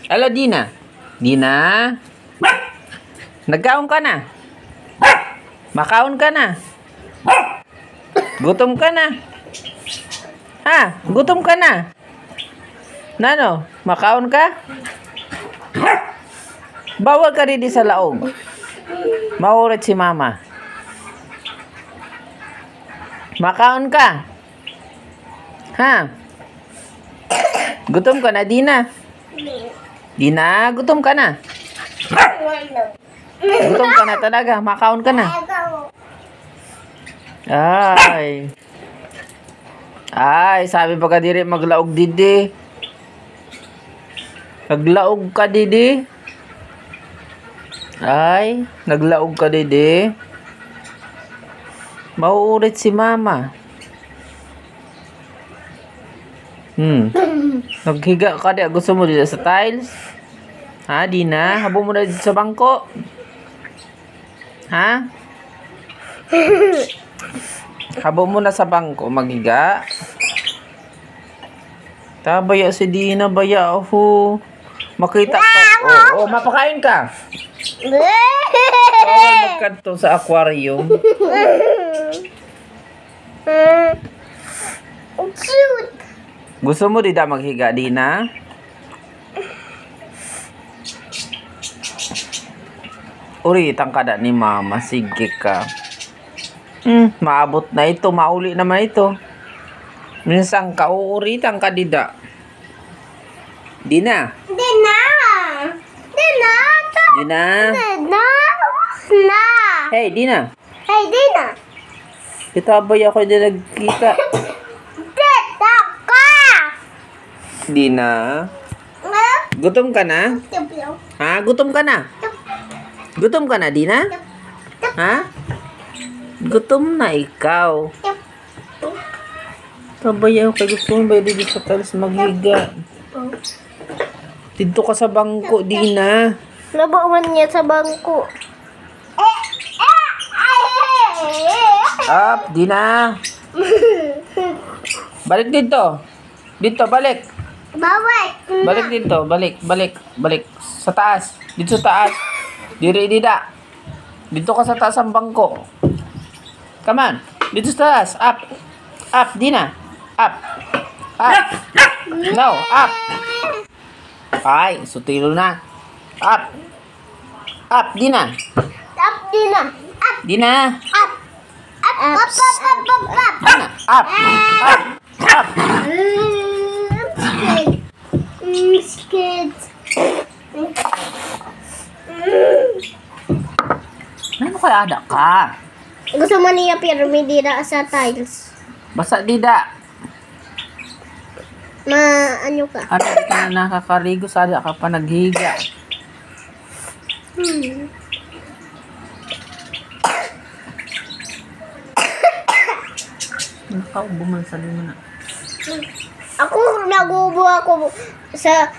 Hello, Dina. Dina? Nagkaon ka na? Makaon ka na? Gutom ka na? Ha? Gutom ka na? Nano? Makaon ka? Bawal ka rin sa laog. Maurit si mama. Makaon ka? Ha? Gutom ka na, Dina? Dina, gutom ka na? Gutom ka na talaga? Makaon ka na? Ay. Ay, sabi pa ka diri maglaog didi. Naglaog ka didi. Ay, naglaog ka didi. Mauulit si mama. Naghiga ka di. Gusto mo dito sa tiles? Ha, Dina? Habang mo na dito sa bangko? Ha? Habang mo na sa bangko, maghiga? Tabaya si Dina, baya ako. Makita ka. Oo, mapakain ka. Bawal magkanto sa aquarium. Cute. Gusto mo dida maghiga, Dina? Uritang ka na ni mama. Sige ka. Maabot na ito. Mauli naman ito. Minsan ka, uuritan ka dida. Dina? Dina. Dina. Dina? Dina. Na. Hey, Dina. Hey, Dina. Kita ba ako din nagkita? Dita ka. Dina? Gutom ka na? Ha? Gutom ka na? Gutom ka na, Dina? Ha? Gutom na ikaw. Tabayaw kay gusto mo ba dito sa talas maghiga? Dito ka sa bangko, Dina. Nabawan niya sa bangko. Up, Dina. Balik dito. Dito, balik. Bawal. Balik dito, balik. Sa taas. Dito sa taas. Diri, dida. Dito ka sa taas ang bangko. Come on. Dito sa taas. Up. Up, Dina. Up. Up. No, up. Ay, sutilo na. Up. Up, Dina. Up, Dina. Up. Dina. Up. Up. Up. Up. Up. Up. Up. Dina. Up. Up. Up. Scared. Ano kaya ada ka? Gusto mo niya pyramid dira sa tiles. Basta dida. Ano ka? Ano ka na nakakarigo? Sada ka pa naghiga. Ikaw, bumansalin mo na. Ako, nagubo ako sa